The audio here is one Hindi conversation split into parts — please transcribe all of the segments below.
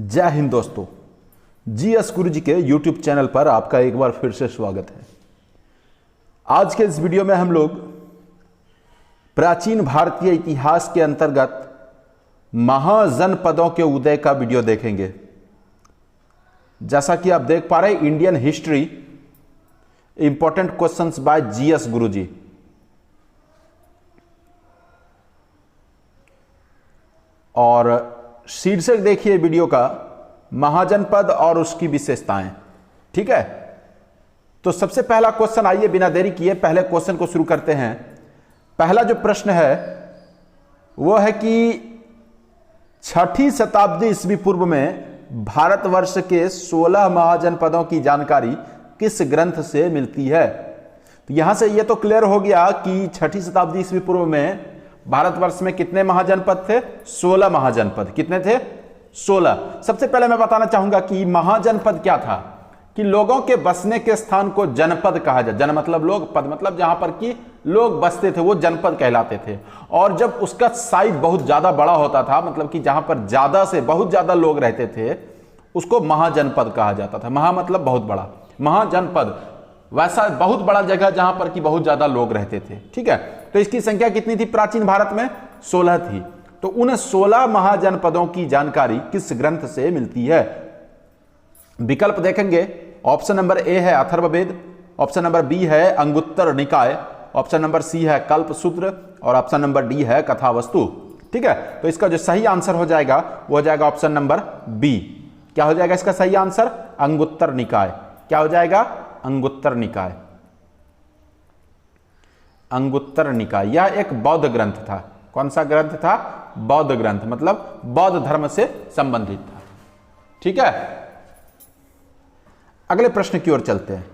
जय हिंद दोस्तों, जीएस गुरुजी के YouTube चैनल पर आपका एक बार फिर से स्वागत है। आज के इस वीडियो में हम लोग प्राचीन भारतीय इतिहास के अंतर्गत महाजनपदों के उदय का वीडियो देखेंगे। जैसा कि आप देख पा रहे हैं, Indian history important questions by GS Guruji. और शीर्षक देखिए वीडियो का, महाजनपद और उसकी विशेषताएं। ठीक है, तो सबसे पहला क्वेश्चन, आइए बिना देरी किए पहले क्वेश्चन को शुरू करते हैं। पहला जो प्रश्न है वो है कि 6ठी शताब्दी ईस्वी पूर्व में भारतवर्ष के 16 महाजनपदों की जानकारी किस ग्रंथ से मिलती है। तो यहां से यह तो क्लियर हो गया कि 6ठी शताब्दी ईस्वी पूर्व में भारतवर्ष में कितने महाजनपद थे? 16 महाजनपद। कितने थे? 16। सबसे पहले मैं बताना चाहूंगा कि महाजनपद क्या था, कि लोगों के बसने के स्थान को जनपद कहा जाए। जन मतलब लोग, पद मतलब जहां पर कि लोग बसते थे वो जनपद कहलाते थे। और जब उसका साइज बहुत ज्यादा बड़ा होता था, मतलब कि जहां पर ज्यादा से बहुत ज्यादा लोग रहते थे, उसको महाजनपद कहा जाता था। महा मतलब बहुत बड़ा, महाजनपद वैसा बहुत बड़ा जगह जहां पर कि बहुत ज्यादा लोग रहते थे। ठीक है, तो इसकी संख्या कितनी थी प्राचीन भारत में? 16 थी। तो उन 16 महाजनपदों की जानकारी किस ग्रंथ से मिलती है? विकल्प देखेंगे। ऑप्शन नंबर ए है अथर्ववेद, ऑप्शन नंबर बी है अंगुत्तर निकाय, ऑप्शन नंबर सी है कल्पसूत्र और ऑप्शन नंबर डी है कथावस्तु। ठीक है, तो इसका जो सही आंसर हो जाएगा वो हो जाएगा ऑप्शन नंबर बी। क्या हो जाएगा इसका सही आंसर? अंगुत्तर निकाय। क्या हो जाएगा? अंगुत्तर निकाय। अंगुत्तर निकाय यह एक बौद्ध ग्रंथ था। कौन सा ग्रंथ था? बौद्ध ग्रंथ, मतलब बौद्ध धर्म से संबंधित था। ठीक है, अगले प्रश्न की ओर चलते हैं।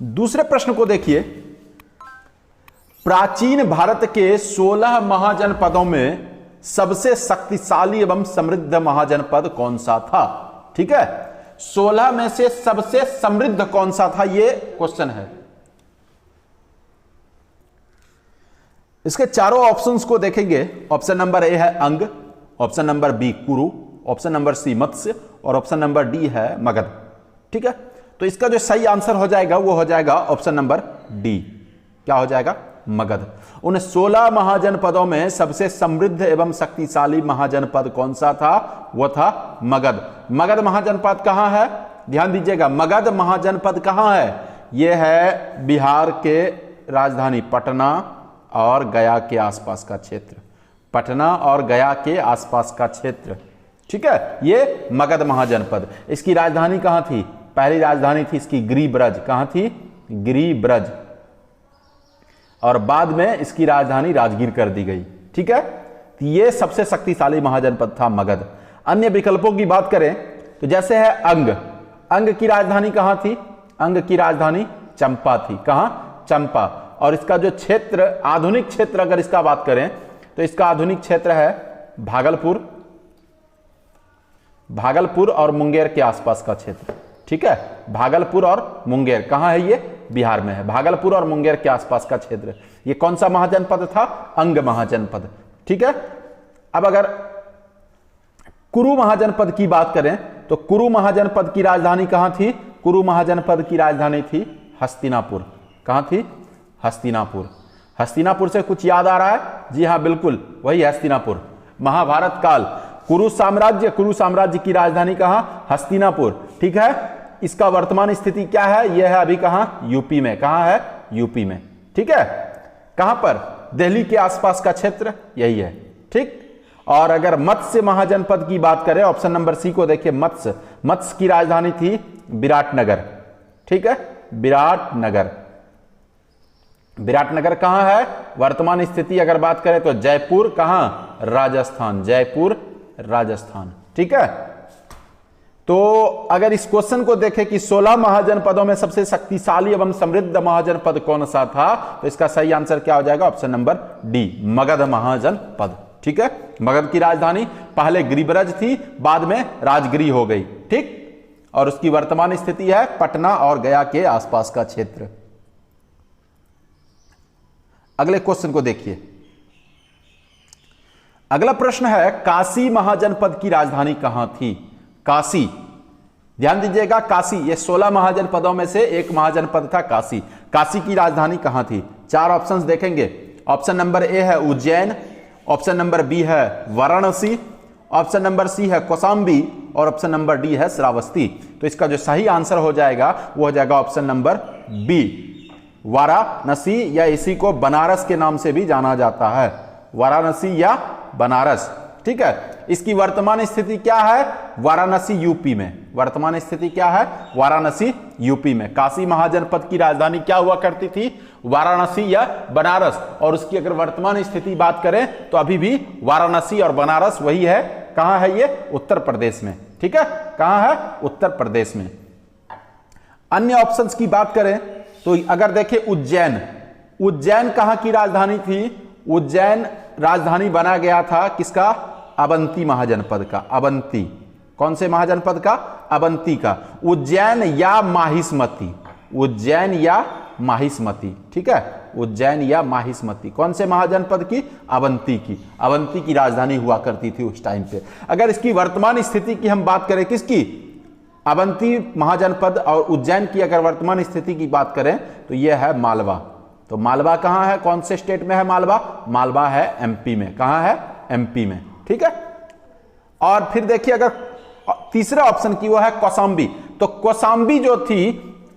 दूसरे प्रश्न को देखिए। प्राचीन भारत के 16 महाजनपदों में सबसे शक्तिशाली एवं समृद्ध महाजनपद कौन सा था? ठीक है, 16 में से सबसे समृद्ध कौन सा था, यह क्वेश्चन है। इसके चारों ऑप्शंस को देखेंगे। ऑप्शन नंबर ए है अंग, ऑप्शन नंबर बी कुरु, ऑप्शन नंबर सी मत्स्य और ऑप्शन नंबर डी है मगध। ठीक है, तो इसका जो सही आंसर हो जाएगा वो हो जाएगा ऑप्शन नंबर डी। क्या हो जाएगा? मगध। उन 16 महाजनपदों में सबसे समृद्ध एवं शक्तिशाली महाजनपद कौन सा था? वो था मगध। मगध महाजनपद कहां है? ध्यान दीजिएगा, मगध महाजनपद कहां है? यह है बिहार के राजधानी पटना और गया के आसपास का क्षेत्र। पटना और गया के आसपास का क्षेत्र। ठीक है, ये मगध महाजनपद। इसकी राजधानी कहां थी? पहली राजधानी थी इसकी गिरिब्रज। कहां थी? गिरिब्रज। और बाद में इसकी राजधानी राजगीर कर दी गई। ठीक है, तो ये सबसे शक्तिशाली महाजनपद था मगध। अन्य विकल्पों की बात करें तो जैसे है अंग। अंग की राजधानी कहां थी? अंग की राजधानी चंपा थी। कहां? चंपा। और इसका जो क्षेत्र, आधुनिक क्षेत्र अगर इसका बात करें तो इसका आधुनिक क्षेत्र है भागलपुर, भागलपुर और मुंगेर के आसपास का क्षेत्र। ठीक है, भागलपुर और मुंगेर कहां है? ये बिहार में है। भागलपुर और मुंगेर के आसपास का क्षेत्र। ये कौन सा महाजनपद था? अंग महाजनपद। ठीक है, अब अगर कुरु महाजनपद की बात करें तो कुरु महाजनपद की राजधानी कहां थी? कुरु महाजनपद की राजधानी थी हस्तिनापुर। कहां थी? हस्तिनापुर। हस्तिनापुर से कुछ याद आ रहा है? जी हां, बिल्कुल वही हस्तिनापुर। महाभारत काल कुरु साम्राज्य की राजधानी कहां? हस्तिनापुर। ठीक है, इसका वर्तमान स्थिति क्या है? यह है अभी कहां? यूपी में। कहां है? यूपी में। ठीक है, कहां पर? दिल्ली के आसपास का क्षेत्र यही है। ठीक, और अगर मत्स्य महाजनपद की बात करें, ऑप्शन नंबर सी को देखिए, मत्स्य। मत्स्य की राजधानी थी विराटनगर। ठीक है, विराटनगर। विराटनगर कहां है? वर्तमान स्थिति अगर बात करें तो जयपुर। कहां? राजस्थान। जयपुर राजस्थान। ठीक है, तो अगर इस क्वेश्चन को देखें कि 16 महाजनपदों में सबसे शक्तिशाली एवं समृद्ध महाजनपद कौन सा था, तो इसका सही आंसर क्या हो जाएगा? Option number D, Magadha Mahajanapada. ठीक है, मगध की राजधानी पहले गिरिब्रज थी, बाद में राजगिरी हो गई। ठीक, और उसकी वर्तमान स्थिति है पटना और गया के आसपास का क्षेत्र। अगले क्वेश्चन को देखिए। अगला प्रश्न है, काशी महाजनपद की राजधानी कहां थी? काशी, ध्यान दीजिएगा, काशी, ये 16 महाजनपदों में से एक महाजनपद था काशी। काशी की राजधानी कहां थी? 4 ऑप्शंस देखेंगे। ऑप्शन नंबर ए है उज्जैन, ऑप्शन नंबर बी है वाराणसी, ऑप्शन नंबर सी है कौशाम्बी और ऑप्शन नंबर डी है श्रावस्ती। तो इसका जो सही आंसर हो जाएगा वो हो जाएगा ऑप्शन नंबर बी, वाराणसी, या इसी को बनारस के नाम से भी जाना जाता है, वाराणसी या बनारस। ठीक है, इसकी वर्तमान स्थिति क्या है? वाराणसी यूपी में। वर्तमान स्थिति क्या है? वाराणसी यूपी में। काशी महाजनपद की राजधानी क्या हुआ करती थी? वाराणसी या बनारस। और उसकी अगर वर्तमान स्थिति बात करें तो अभी भी वाराणसी और बनारस वही है। कहां है ये? उत्तर प्रदेश में। ठीक है, कहां है? उत्तर प्रदेश में। अन्य ऑप्शंस की बात करें तो अगर देखें उज्जैन, उज्जैन कहां की राजधानी थी? उज्जैन राजधानी बना गया था किसका? अवंती महाजनपद का। अवंती, कौन से महाजनपद का? अवंती का। उज्जैन या माहिष्मती, उज्जैन या माहिष्मती। ठीक है, उज्जैन या माहिष्मती, कौन से महाजनपद की? अवंती की। अवंती की राजधानी हुआ करती थी उस टाइम पे। अगर इसकी वर्तमान स्थिति की हम बात करें, किसकी? अवंती महाजनपद और उज्जैन की अगर वर्तमान स्थिति की बात करें तो यह है मालवा। तो मालवा कहां है? कौन से स्टेट में है मालवा? मालवा है एमपी में। कहां है? एमपी में। ठीक है, और फिर देखिए अगर तीसरे ऑप्शन की वो है कौशाम्बी। तो कौशाम्बी जो थी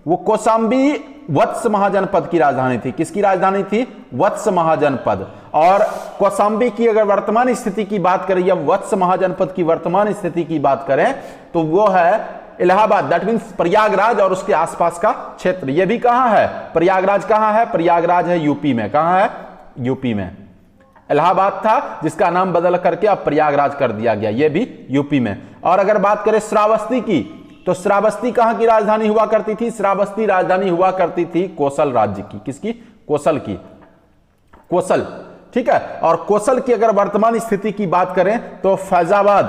वो कौशाम्बी वत्स महाजनपद की राजधानी थी। किसकी राजधानी थी? वत्स महाजनपद। और कौशाम्बी की अगर वर्तमान स्थिति की बात करें या वत्स महाजनपद की वर्तमान स्थिति की बात करें तो वो है इलाहाबाद, दैट मीन्स प्रयागराज और उसके आसपास का क्षेत्र। ये भी कहां है? प्रयागराज कहां है? प्रयागराज है यूपी में। कहां है? यूपी में। इलाहाबाद था जिसका नाम बदल करके अब प्रयागराज कर दिया गया, ये भी यूपी में। और अगर बात करें श्रावस्ती की तो श्रावस्ती कहां की राजधानी हुआ करती थी? श्रावस्ती राजधानी हुआ करती थी कोसल राज्य की। किसकी? कोसल की। कोसल। ठीक है, और कोसल की अगर वर्तमान स्थिति की बात करें तो फैजाबाद,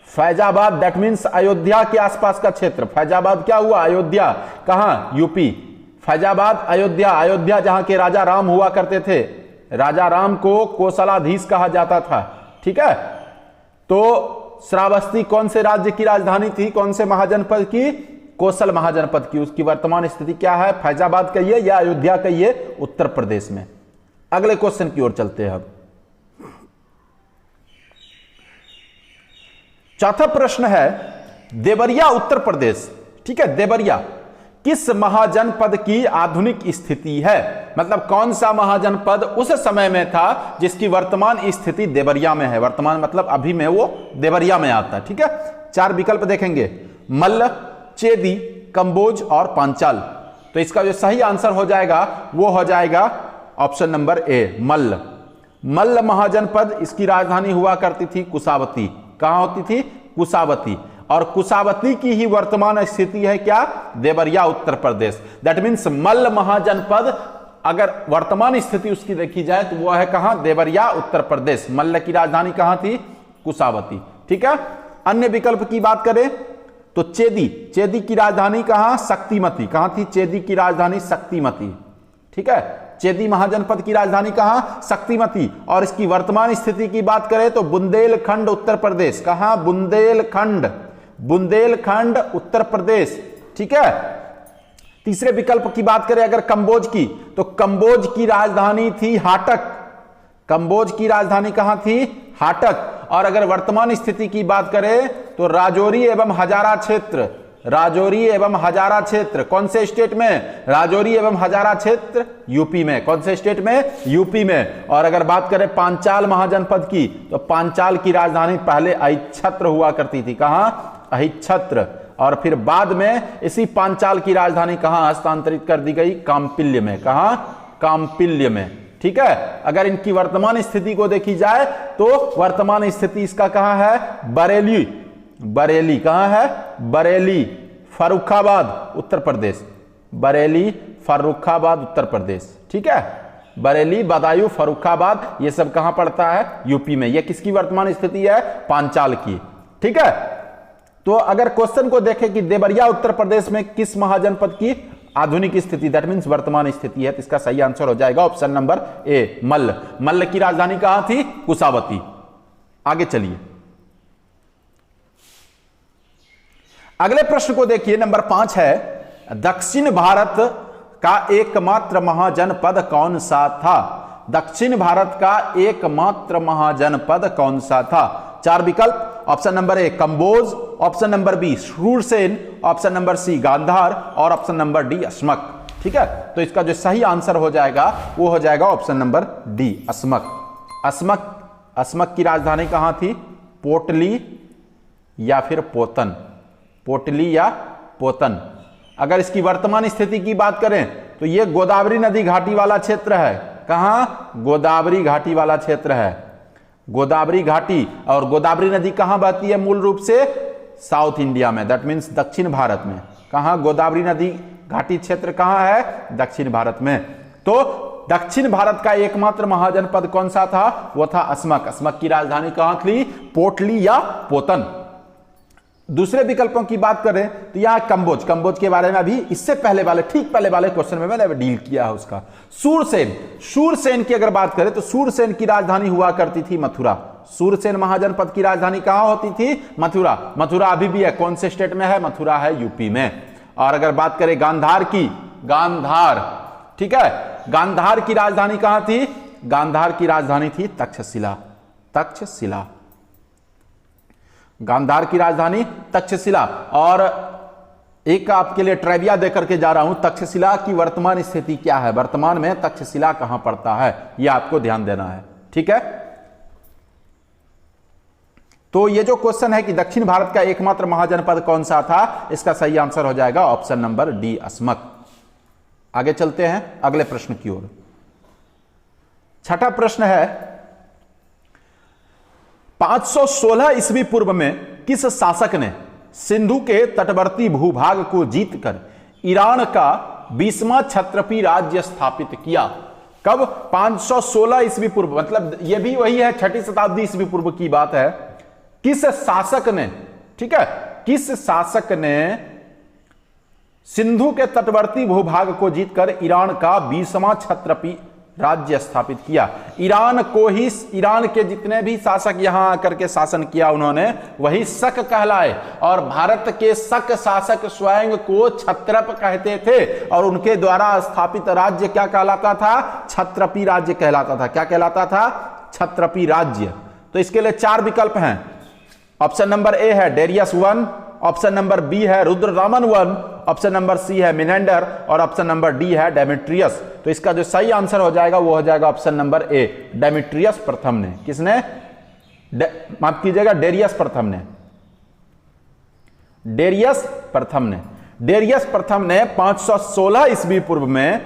फैजाबाद दैट मीन्स अयोध्या के आसपास का क्षेत्र। फैजाबाद क्या हुआ? अयोध्या। कहां? यूपी। फैजाबाद अयोध्या, अयोध्या जहां के राजा राम हुआ करते थे। राजा राम को कोसलाधीश कहा जाता था। ठीक है, तो श्रावस्ती कौन से राज्य की राजधानी थी? कौन से महाजनपद की? कोसल महाजनपद की। उसकी वर्तमान स्थिति क्या है? फैजाबाद कहिए या अयोध्या कहिए, उत्तर प्रदेश में। अगले क्वेश्चन की ओर चलते हैं अब। चौथा प्रश्न है, देवरिया उत्तर प्रदेश। ठीक है, देवरिया किस महाजनपद की आधुनिक स्थिति है? मतलब कौन सा महाजनपद उस समय में था जिसकी वर्तमान स्थिति देवरिया में है? वर्तमान मतलब अभी में वो देवरिया में आता है। ठीक है, 4 विकल्प देखेंगे, मल्ल, चेदी, कंबोज और पांचाल। तो इसका जो सही आंसर हो जाएगा वो हो जाएगा ऑप्शन नंबर ए, मल्ल। मल्ल महाजनपद, इसकी राजधानी हुआ करती थी कुशावती। कहां होती थी? कुशावती। और कुशावती की ही वर्तमान स्थिति है क्या? देवरिया उत्तर प्रदेश। दैट मीन्स मल्ल महाजनपद अगर वर्तमान स्थिति उसकी देखी जाए तो वह है कहां? देवरिया उत्तर प्रदेश। मल्ल की राजधानी कहां थी? कुशावती। ठीक है, अन्य विकल्प की बात करें तो चेदी, चेदी की राजधानी कहां? शक्तिमती। कहां थी चेदी की राजधानी? शक्तिमती। ठीक है, चेदी महाजनपद की राजधानी कहां? शक्तिमती। और इसकी वर्तमान स्थिति की बात करें तो बुंदेलखंड उत्तर प्रदेश। कहां? बुंदेलखंड, बुंदेलखंड उत्तर प्रदेश। ठीक है, तीसरे विकल्प की बात करें अगर कंबोज की तो कंबोज की राजधानी थी हाटक। कंबोज की राजधानी कहां थी? हाटक। और अगर वर्तमान स्थिति की बात करें तो राजौरी एवं हजारा क्षेत्र। राजौरी एवं हजारा क्षेत्र कौन से स्टेट में? राजौरी एवं हजारा क्षेत्र यूपी में। कौन से स्टेट में? यूपी में। और अगर बात करें पांचाल महाजनपद की तो पांचाल की राजधानी पहले अहिच्छत्र हुआ करती थी। कहां? अहिच्छत्र। और फिर बाद में इसी पांचाल की राजधानी कहां हस्तांतरित कर दी गई? काम्पिल्य में। कहां? काम्पिल्य में। ठीक है, अगर इनकी वर्तमान स्थिति को देखी जाए तो वर्तमान स्थिति इसका कहां है? बरेली। बरेली कहां है? बरेली, फर्रुखाबाद उत्तर प्रदेश। बरेली, फर्रुखाबाद उत्तर प्रदेश। ठीक है, बरेली, बदायूं, फर्रुखाबाद ये सब कहां पड़ता है? यूपी में। ये किसकी वर्तमान स्थिति है? पांचाल की। ठीक है, तो अगर क्वेश्चन को देखें कि देवरिया उत्तर प्रदेश में किस महाजनपद की आधुनिक स्थिति, दैट मीन्स वर्तमान स्थिति है, तो इसका सही आंसर हो जाएगा ऑप्शन नंबर ए, मल्ल। मल्ल की राजधानी कहां थी? कुशावती। आगे चलिए, अगले प्रश्न को देखिए। नंबर 5 है, दक्षिण भारत का एकमात्र महाजनपद कौन सा था? दक्षिण भारत का एकमात्र महाजनपद कौन सा था? 4 विकल्प। Option number A Kamboja, option number B Shurasena, option number C Gandhara और ऑप्शन नंबर डी अस्मक। ठीक है, तो इसका जो सही आंसर हो जाएगा वो हो जाएगा option number D Asmaka. Asmaka की राजधानी कहां थी? पोटली या फिर पोतन, पोटली या पोतन। अगर इसकी वर्तमान स्थिति की बात करें तो यह गोदावरी नदी घाटी वाला क्षेत्र है। कहां? गोदावरी घाटी वाला क्षेत्र है, गोदावरी घाटी। और गोदावरी नदी कहां बहती है मूल रूप से? साउथ इंडिया में, दैट मीन्स दक्षिण भारत में। कहां? गोदावरी नदी घाटी क्षेत्र कहां है? दक्षिण भारत में। तो दक्षिण भारत का एकमात्र महाजनपद कौन सा था? वो था अस्मक। अस्मक की राजधानी कहां थी? पोटली या पोतन। दूसरे विकल्पों की बात करें तो यहां कंबोज, कंबोज के बारे में अभी इससे पहले वाले, ठीक पहले वाले क्वेश्चन में मैंने डील किया है उसका। शूरसेन, शूरसेन की अगर बात करें तो शूरसेन की राजधानी हुआ करती थी मथुरा। शूरसेन महाजनपद की राजधानी कहां होती थी? मथुरा। मथुरा अभी भी है, कौन से स्टेट में है? मथुरा है यूपी में। और अगर बात करें गांधार की, गांधार, ठीक है, गांधार की राजधानी कहां थी? गांधार की राजधानी थी तक्षशिला, तक्षशिला। गांधार की राजधानी तक्षशिला। और एक आपके लिए ट्रेविया देकर के जा रहा हूं, तक्षशिला की वर्तमान स्थिति क्या है? वर्तमान में तक्षशिला कहां पड़ता है, यह आपको ध्यान देना है। ठीक है, तो ये जो क्वेश्चन है कि दक्षिण भारत का एकमात्र महाजनपद कौन सा था, इसका सही आंसर हो जाएगा ऑप्शन नंबर डी अस्मक। आगे चलते हैं अगले प्रश्न की ओर। छठा प्रश्न है, 516 ईस्वी पूर्व में किस शासक ने सिंधु के तटवर्ती भूभाग को जीतकर ईरान का 20वां क्षत्रपी राज्य स्थापित किया? कब? 516 ईस्वी पूर्व, मतलब यह भी वही है, 6ठी शताब्दी ईस्वी पूर्व की बात है। किस शासक ने, ठीक है, किस शासक ने सिंधु के तटवर्ती भूभाग को जीतकर ईरान का 20वां क्षत्रपी राज्य स्थापित किया? ईरान को ही, ईरान के जितने भी शासक यहां आकर के शासन किया उन्होंने, वही शक कहलाए। और भारत के शक शासक स्वयं को क्षत्रप कहते थे और उनके द्वारा स्थापित राज्य क्या कहलाता था? क्षत्रपी राज्य कहलाता था। क्या कहलाता था? क्षत्रपी राज्य। तो इसके लिए 4 विकल्प हैं। ऑप्शन नंबर ए है डेरियस 1, ऑप्शन नंबर बी है रुद्ररामन 1, ऑप्शन नंबर सी है मिनेंडर और ऑप्शन नंबर डी है डेमेट्रियस। तो इसका जो सही आंसर हो जाएगा वो हो जाएगा ऑप्शन नंबर ए, डेमेट्रियस प्रथम ने। किसने? माफ कीजिएगा, डेरियस प्रथम ने, डेरियस प्रथम ने। डेरियस प्रथम ने 516 ईस्वी पूर्व में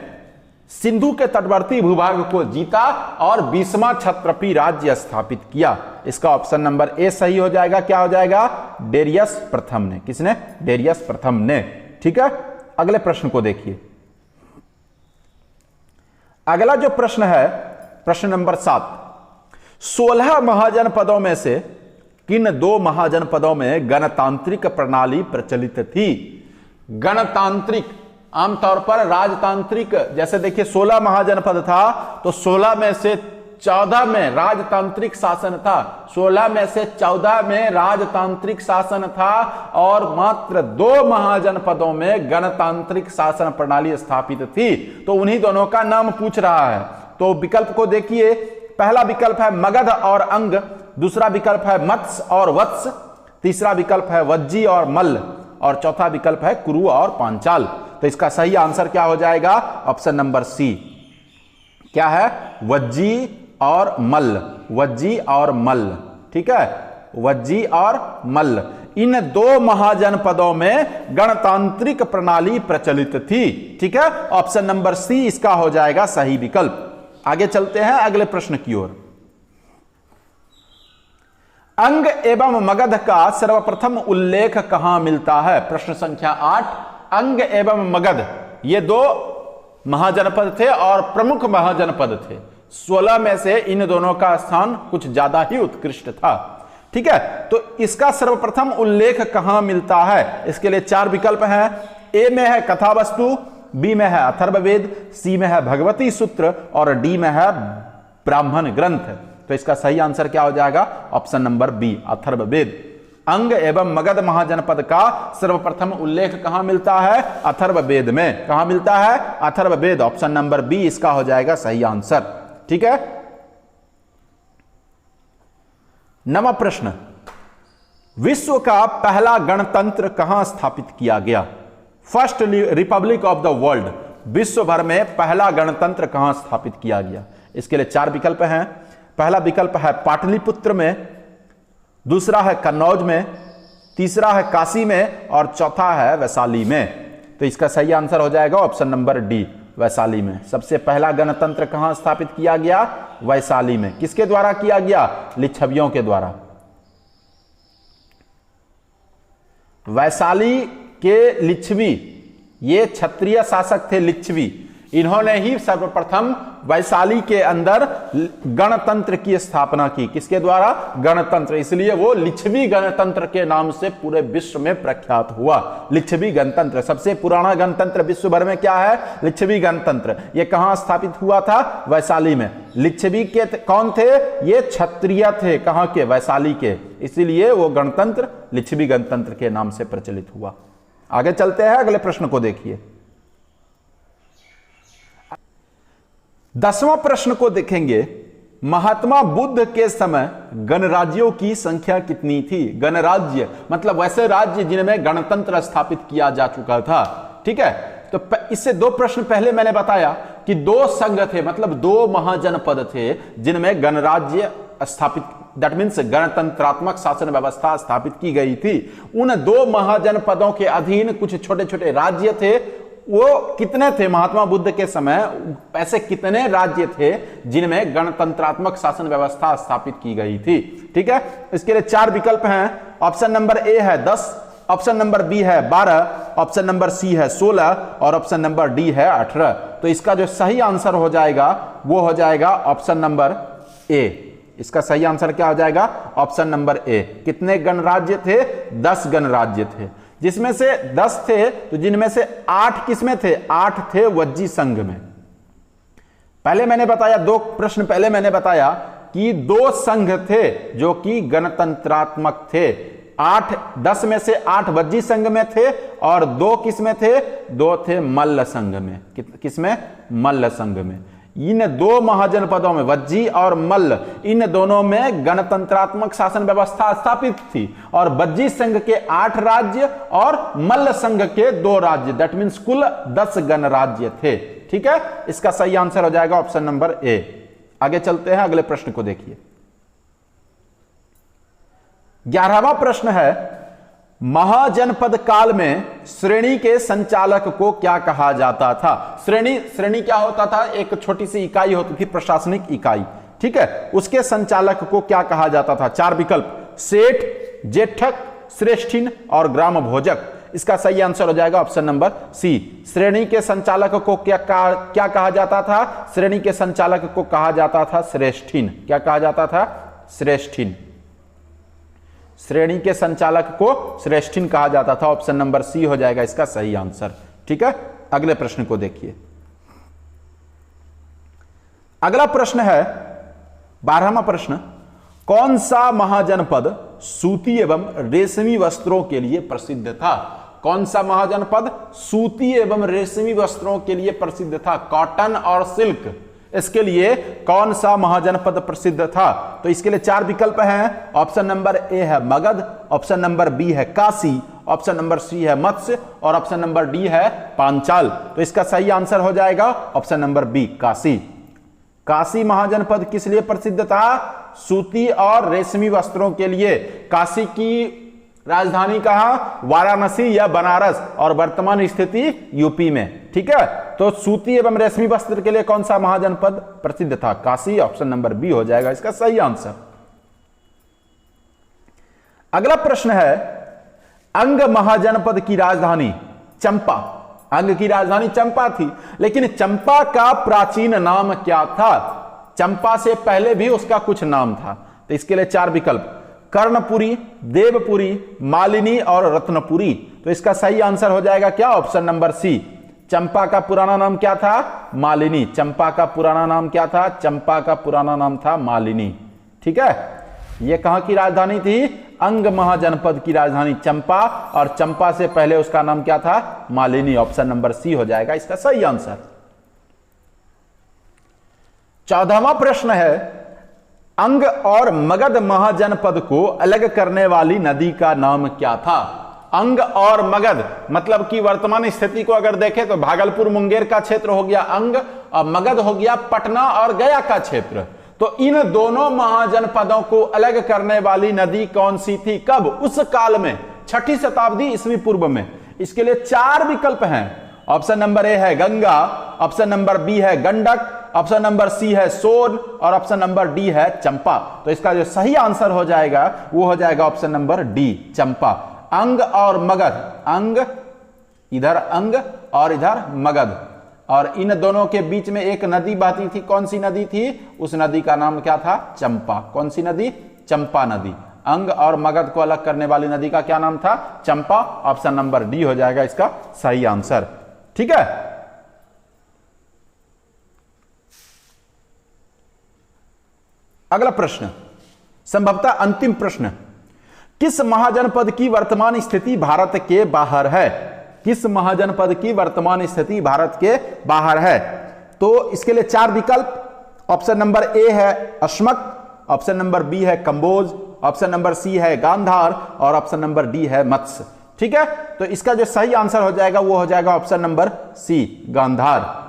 सिंधु के तटवर्ती भूभाग को जीता और 20वां क्षत्रपी राज्य स्थापित किया। इसका ऑप्शन नंबर ए सही हो जाएगा। क्या हो जाएगा? डेरियस प्रथम ने। किसने? डेरियस प्रथम ने। ठीक है, अगले प्रश्न को देखिए। अगला जो प्रश्न है, प्रश्न नंबर 7, 16 महाजनपदों में से किन 2 महाजनपदों में गणतांत्रिक प्रणाली प्रचलित थी? गणतांत्रिक, आमतौर पर राजतांत्रिक, जैसे देखिए 16 महाजनपद था तो 16 में से 14 में राजतांत्रिक शासन था, 16 में से 14 में राजतांत्रिक शासन था और मात्र 2 महाजनपदों में गणतांत्रिक शासन प्रणाली स्थापित थी। तो उन्हीं दोनों का नाम पूछ रहा है। तो विकल्प को देखिए, पहला विकल्प है मगध और अंग, दूसरा विकल्प है मत्स्य और वत्स, तीसरा विकल्प है वज्जी और मल्ल और चौथा विकल्प है कुरु और पांचाल। तो इसका सही आंसर क्या हो जाएगा? Option number C. क्या है? वज्जी और मल्ल, वज्जी और मल्ल। ठीक है, वज्जी और मल्ल, इन 2 महाजनपदों में गणतांत्रिक प्रणाली प्रचलित थी। ठीक है, ऑप्शन नंबर सी इसका हो जाएगा सही विकल्प। आगे चलते हैं अगले प्रश्न की ओर। अंग एवं मगध का सर्वप्रथम उल्लेख कहां मिलता है? प्रश्न संख्या 8, अंग एवं मगध ये 2 महाजनपद थे और प्रमुख महाजनपद थे। 16 में से इन दोनों का स्थान कुछ ज्यादा ही उत्कृष्ट था। ठीक है, तो इसका सर्वप्रथम उल्लेख कहां मिलता है? इसके लिए 4 विकल्प हैं। ए में है कथावस्तु, बी में है अथर्ववेद, सी में है भगवती सूत्र और डी में है ब्राह्मण ग्रंथ। तो इसका सही आंसर क्या हो जाएगा? Option number B, Atharvaveda. Anga एवं मगध महाजनपद का सर्वप्रथम उल्लेख कहां मिलता है? अथर्ववेद में। कहां मिलता है? अथर्ववेद। ऑप्शन नंबर बी इसका हो जाएगा सही आंसर। ठीक है। 9वां प्रश्न, विश्व का पहला गणतंत्र कहां स्थापित किया गया? First Republic of the world, विश्व भर में पहला गणतंत्र कहां स्थापित किया गया? इसके लिए 4 विकल्प हैं। पहला विकल्प है पाटलिपुत्र में, दूसरा है कन्नौज में, तीसरा है काशी में और चौथा है वैशाली में। तो इसका सही आंसर हो जाएगा ऑप्शन नंबर डी, वैशाली में। सबसे पहला गणतंत्र कहां स्थापित किया गया? वैशाली में। किसके द्वारा किया गया? लिच्छवियों के द्वारा। वैशाली के लिच्छवी, ये क्षत्रिय शासक थे लिच्छवी, इन्होंने ही सर्वप्रथम वैशाली के अंदर गणतंत्र की स्थापना की। किसके द्वारा? गणतंत्र। इसलिए वो लिच्छवी गणतंत्र के नाम से पूरे विश्व में प्रख्यात हुआ। लिच्छवी गणतंत्र, सबसे पुराना गणतंत्र विश्व भर में क्या है? लिच्छवी गणतंत्र। ये कहां स्थापित हुआ था? वैशाली में। लिच्छवी के कौन थे? ये क्षत्रिय थे। कहां के? वैशाली के। इसीलिए वो गणतंत्र लिच्छवी गणतंत्र के नाम से प्रचलित हुआ। आगे चलते हैं, अगले प्रश्न को देखिए। 10वां प्रश्न को देखेंगे। महात्मा बुद्ध के समय गणराज्यों की संख्या कितनी थी? गणराज्य मतलब वैसे राज्य जिनमें गणतंत्र स्थापित किया जा चुका था। ठीक है। तो इससे 2 प्रश्न पहले मैंने बताया कि 2 संघ थे, मतलब 2 महाजनपद थे जिनमें गणराज्य स्थापित, दैट मीन्स गणतंत्रात्मक शासन व्यवस्था स्थापित की गई थी। उन 2 महाजनपदों के अधीन कुछ छोटे छोटे राज्य थे। वो कितने थे महात्मा बुद्ध के समय? ऐसे कितने राज्य थे जिनमें गणतंत्रात्मक शासन व्यवस्था स्थापित की गई थी? ठीक है। इसके लिए 4 विकल्प हैं। ऑप्शन नंबर ए है 10, ऑप्शन नंबर बी है 12, ऑप्शन नंबर सी है 16 और ऑप्शन नंबर डी है 18। तो इसका जो सही आंसर हो जाएगा वो हो जाएगा ऑप्शन नंबर ए। इसका सही आंसर क्या हो जाएगा? ऑप्शन नंबर ए। कितने गणराज्य थे? 10 गणराज्य थे, जिसमें से 10 थे तो जिनमें से 8 किसमें थे? 8 थे वज्जी संघ में। पहले मैंने बताया, 2 प्रश्न पहले मैंने बताया कि 2 संघ थे जो कि गणतंत्रात्मक थे। 10 में से 8 वज्जी संघ में थे और 2 किसमें थे? 2 थे मल्ल संघ में। किसमें? मल्ल संघ में। इन 2 महाजनपदों में, वज्जी और मल्ल, इन दोनों में गणतंत्रात्मक शासन व्यवस्था स्थापित थी। और वज्जी संघ के 8 राज्य और मल्ल संघ के 2 राज्य, दैट मीन्स कुल 10 गणराज्य थे। ठीक है। इसका सही आंसर हो जाएगा ऑप्शन नंबर ए। आगे चलते हैं, अगले प्रश्न को देखिए। 11वां प्रश्न है, महाजनपद काल में श्रेणी के संचालक को क्या कहा जाता था? श्रेणी क्या होता था? एक छोटी सी इकाई होती थी, प्रशासनिक इकाई। ठीक है। उसके संचालक को क्या कहा जाता था? 4 विकल्प, सेठ, जेठक, श्रेष्ठिन और ग्राम भोजक। इसका सही आंसर हो जाएगा ऑप्शन नंबर सी। श्रेणी के संचालक को क्या कहा जाता था? श्रेणी के संचालक को कहा जाता था श्रेष्ठिन। क्या कहा जाता था? श्रेष्ठिन। श्रेणी के संचालक को श्रेष्ठिन कहा जाता था। ऑप्शन नंबर सी हो जाएगा इसका सही आंसर। ठीक है। अगले प्रश्न को देखिए। अगला प्रश्न है 12वां प्रश्न, कौन सा महाजनपद सूती एवं रेशमी वस्त्रों के लिए प्रसिद्ध था? कौन सा महाजनपद सूती एवं रेशमी वस्त्रों के लिए प्रसिद्ध था? कॉटन और सिल्क, इसके लिए कौन सा महाजनपद प्रसिद्ध था? तो इसके लिए 4 विकल्प हैं। ऑप्शन नंबर ए है मगध, ऑप्शन नंबर बी है काशी, ऑप्शन नंबर सी है मत्स्य और ऑप्शन नंबर डी है पांचाल। तो इसका सही आंसर हो जाएगा option number B, Kashi. Kashi Mahajanapada किस लिए प्रसिद्ध था? सूती और रेशमी वस्त्रों के लिए। काशी की राजधानी कहां? वाराणसी या बनारस, और वर्तमान स्थिति यूपी में। ठीक है। तो सूती एवं रेशमी वस्त्र के लिए कौन सा महाजनपद प्रसिद्ध था? काशी। ऑप्शन नंबर बी हो जाएगा इसका सही आंसर। अगला प्रश्न है, अंग महाजनपद की राजधानी चंपा। अंग की राजधानी चंपा थी, लेकिन चंपा का प्राचीन नाम क्या था? चंपा से पहले भी उसका कुछ नाम था। तो इसके लिए 4 विकल्प, कर्णपुरी, देवपुरी, मालिनी और रत्नपुरी। तो इसका सही आंसर हो जाएगा क्या? ऑप्शन नंबर सी। चंपा का पुराना नाम क्या था? मालिनी। चंपा का पुराना नाम क्या था? चंपा का पुराना नाम था मालिनी। ठीक है, ये कहां की राजधानी थी? अंग महाजनपद की राजधानी चंपा, और चंपा से पहले उसका नाम क्या था? मालिनी। ऑप्शन नंबर सी हो जाएगा इसका सही आंसर। 14वां प्रश्न है, अंग और मगध महाजनपद को अलग करने वाली नदी का नाम क्या था? अंग और मगध मतलब कि वर्तमान स्थिति को अगर देखें तो भागलपुर मुंगेर का क्षेत्र हो गया अंग, और मगध हो गया पटना और गया का क्षेत्र। तो इन दोनों महाजनपदों को अलग करने वाली नदी कौन सी थी? कब? उस काल में, 6ठी शताब्दी ईस्वी पूर्व में। इसके लिए 4 विकल्प हैं। ऑप्शन नंबर ए है गंगा, ऑप्शन नंबर बी है गंडक, ऑप्शन नंबर सी है सोन, और ऑप्शन नंबर डी है चंपा। तो इसका जो सही आंसर हो जाएगा वो हो जाएगा ऑप्शन नंबर डी, चंपा। अंग और मगध, अंग इधर अंग और इधर मगध, और इन दोनों के बीच में एक नदी बहती थी। कौन सी नदी थी? उस नदी का नाम क्या था? चंपा। कौन सी नदी? चंपा नदी। अंग और मगध को अलग करने वाली नदी का क्या नाम था? चंपा। ऑप्शन नंबर डी हो जाएगा इसका सही आंसर। ठीक है, अगला प्रश्न, संभवतः अंतिम प्रश्न, किस महाजनपद की वर्तमान स्थिति भारत के बाहर है? किस महाजनपद की वर्तमान स्थिति भारत के बाहर है? तो इसके लिए 4 विकल्प। ऑप्शन नंबर ए है अश्मक, ऑप्शन नंबर बी है कंबोज, ऑप्शन नंबर सी है गांधार, और ऑप्शन नंबर डी है मत्स्य। ठीक है, तो इसका जो सही आंसर हो जाएगा वो हो जाएगा ऑप्शन नंबर सी, गांधार।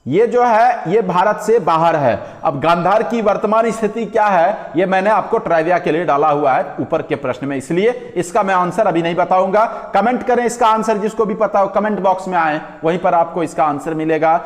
ये जो है ये भारत से बाहर है। अब गांधार की वर्तमान स्थिति क्या है ये मैंने आपको ट्राइविया के लिए डाला हुआ है ऊपर के प्रश्न में, इसलिए इसका मैं आंसर अभी नहीं बताऊंगा। कमेंट करें इसका आंसर, जिसको भी पता हो कमेंट बॉक्स में आए, वहीं पर आपको इसका आंसर मिलेगा।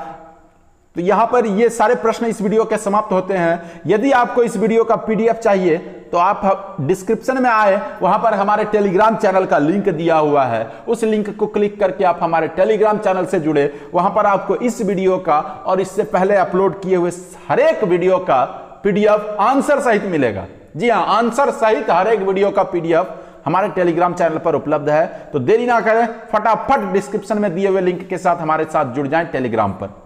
तो यहां पर ये सारे प्रश्न इस वीडियो के समाप्त होते हैं। यदि आपको इस वीडियो का पीडीएफ चाहिए तो आप डिस्क्रिप्शन में आए, वहां पर हमारे टेलीग्राम चैनल का लिंक दिया हुआ है। उस लिंक को क्लिक करके आप हमारे टेलीग्राम चैनल से जुड़े, वहां पर आपको इस वीडियो का और इससे पहले अपलोड किए हुए हर एक वीडियो का पीडीएफ आंसर सहित मिलेगा। जी हां, आंसर सहित हर एक वीडियो का पीडीएफ हमारे टेलीग्राम चैनल पर उपलब्ध है। तो देरी ना करें, फटाफट डिस्क्रिप्शन में दिए हुए लिंक के साथ हमारे साथ जुड़ जाएं टेलीग्राम पर।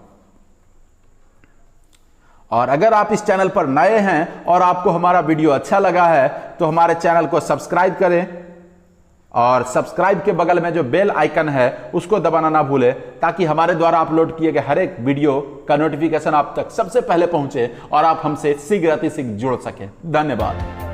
और अगर आप इस चैनल पर नए हैं और आपको हमारा वीडियो अच्छा लगा है तो हमारे चैनल को सब्सक्राइब करें, और सब्सक्राइब के बगल में जो बेल आइकन है उसको दबाना ना भूलें, ताकि हमारे द्वारा अपलोड किए गए हर एक वीडियो का नोटिफिकेशन आप तक सबसे पहले पहुंचे और आप हमसे शीघ्र अतिशीघ्र जुड़ सकें। धन्यवाद।